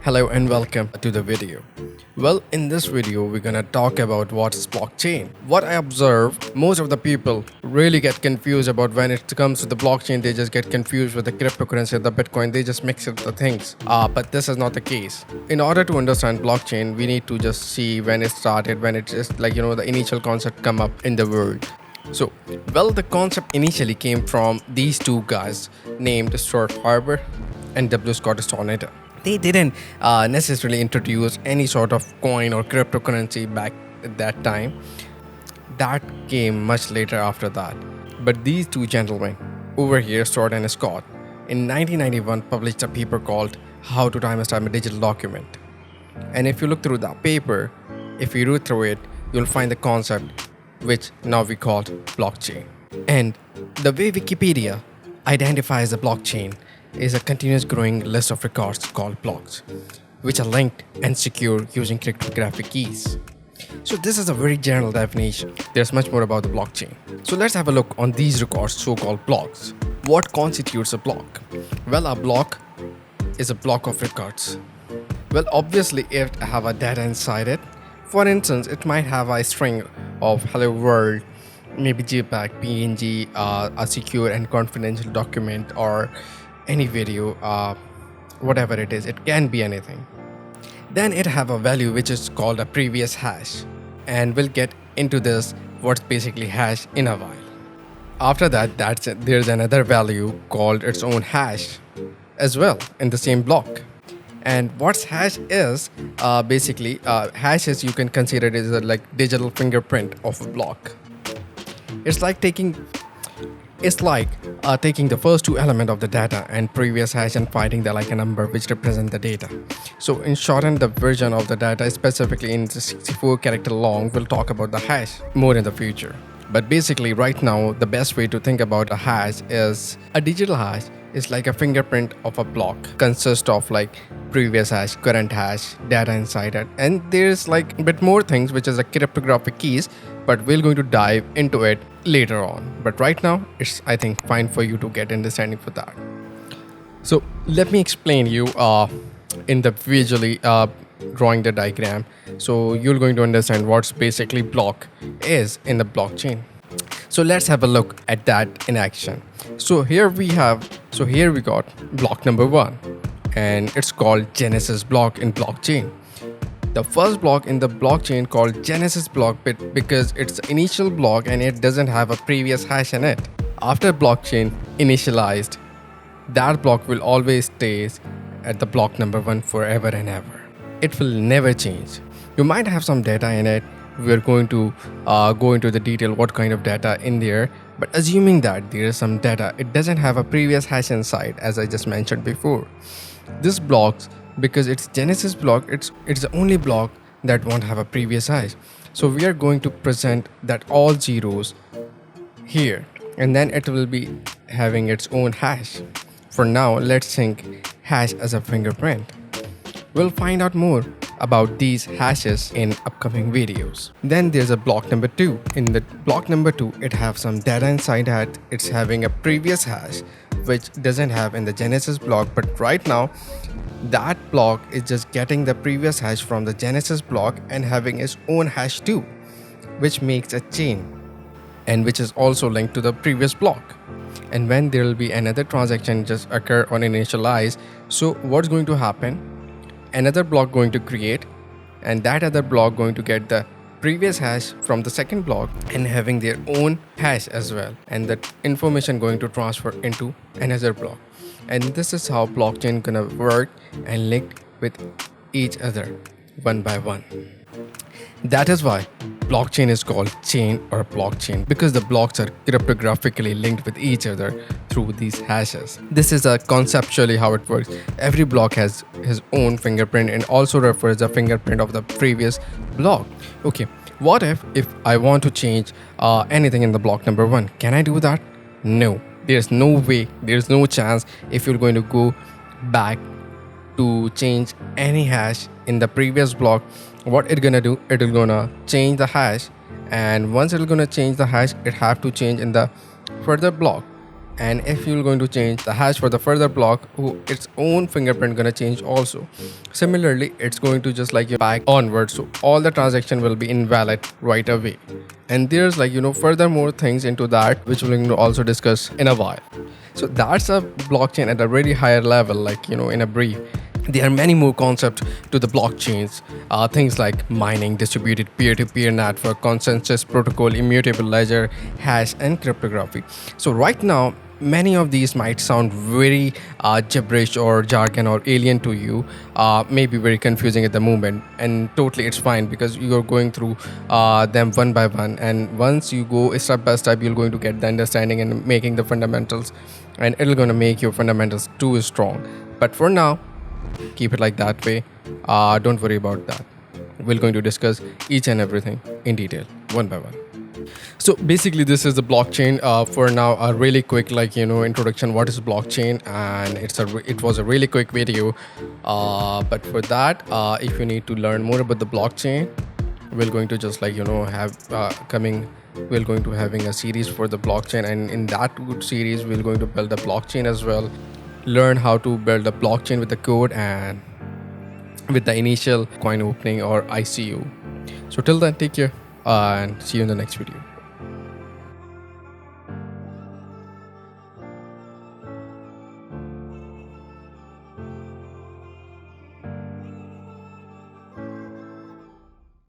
Hello and welcome to the video. Well, in this video, we're gonna talk about what is blockchain. What I observe, most of the people really get confused about when it comes to the blockchain. They just get confused with the cryptocurrency, the Bitcoin. They just mix up the things. But this is not the case. In order to understand blockchain, we need to just see when it started, when it just the initial concept come up in the world. The concept initially came from these two guys named Stuart Harper and W. Scott Stornator. They didn't necessarily introduce any sort of coin or cryptocurrency back at that time. That came much later after that. But these two gentlemen over here, Stuart and Scott, in 1991 published a paper called How to Timestamp a Digital Document. And if you look through that paper, if you read through it, you'll find the concept which now we call blockchain. And the way Wikipedia identifies the blockchain is a continuous growing list of records called blocks, which are linked and secure using cryptographic keys. So this is a very general definition. There's much more about the blockchain. So let's have a look on these records, so-called blocks. What constitutes a block? Well, a block is a block of records. Well, obviously it have a data inside it. For instance, it might have a string of hello world, maybe JPEG, PNG, a secure and confidential document, or any video, whatever it is. It can be anything. Then it have a value which is called a previous hash, and we'll get into this what's basically hash in a while. After that, there's another value called its own hash as well in the same block. And what's hash is hash is, you can consider it as a digital fingerprint of a block. It's like taking the first two elements of the data and previous hash and finding the a number which represent the data. So in shortened the version of the data, specifically in the 64 character long, we'll talk about the hash more in the future. But basically right now, the best way to think about a hash is a digital hash is like a fingerprint of a block, consists of previous hash, current hash, data inside it, and there's a bit more things which is a cryptographic keys, but we're going to dive into it later on. But right now, it's I think fine for you to get understanding for that. So let me explain you in the visually drawing the diagram, so you're going to understand what's basically block is in the blockchain. So let's have a look at that in action. So here we got block number 1, and it's called Genesis block in blockchain. The first block in the blockchain called Genesis block because it's the initial block and it doesn't have a previous hash in it. After blockchain initialized, that block will always stay at the block number 1 forever and ever. It will never change. You might have some data in it. We are going to go into the detail what kind of data in there, but assuming that there is some data, it doesn't have a previous hash inside, as I just mentioned before. This blocks, because it's Genesis block, it's the only block that won't have a previous hash. So we are going to present that all zeros here, and then it will be having its own hash. For now, let's think hash as a fingerprint. We'll find out more about these hashes in upcoming videos. Then there's a block number 2. In the block number 2, it have some data inside that. It's having a previous hash which doesn't have in the Genesis block, but right now that block is just getting the previous hash from the Genesis block and having its own hash too, which makes a chain and which is also linked to the previous block. And when there will be another transaction just occur or initialize, so what's going to happen? Another block going to create, and that other block going to get the previous hash from the second block and having their own hash as well, and that information going to transfer into another block. And this is how blockchain gonna work and link with each other one by one. That is why blockchain is called chain or blockchain, because the blocks are cryptographically linked with each other through these hashes. This is conceptually how it works. Every block has his own fingerprint and also refers the fingerprint of the previous block. Okay, what if I want to change anything in the block number 1? Can I do that? No, there's no way, there's no chance. If you're going to go back to change any hash in the previous block, what it's gonna do, it's gonna change the hash, and once it's gonna change the hash, it have to change in the further block, and if you're going to change the hash for the further block, its own fingerprint gonna change also. Similarly, it's going to just like back onwards, so all the transaction will be invalid right away. And there's like further more things into that which we're going to also discuss in a while. So that's a blockchain at a really higher level, like in a brief. There are many more concepts to the blockchains, things like mining, distributed peer-to-peer network, consensus protocol, immutable ledger, hash, and cryptography. So right now, many of these might sound very gibberish or jargon or alien to you, maybe very confusing at the moment, and totally it's fine because you're going through them one by one, and once you go step by step, you're going to get the understanding and making the fundamentals, and it'll going to make your fundamentals too strong. But for now, keep it like that way. Don't worry about that. We're going to discuss each and everything in detail, one by one. So basically, this is the blockchain. For now, a really quick introduction. What is blockchain? And it was a really quick video. But for that, if you need to learn more about the blockchain, we're going to just have coming. We're going to having a series for the blockchain, and in that series, we're going to build a blockchain as well. Learn how to build a blockchain with the code and with the initial coin opening or ICO. So till then, take care and see you in the next video.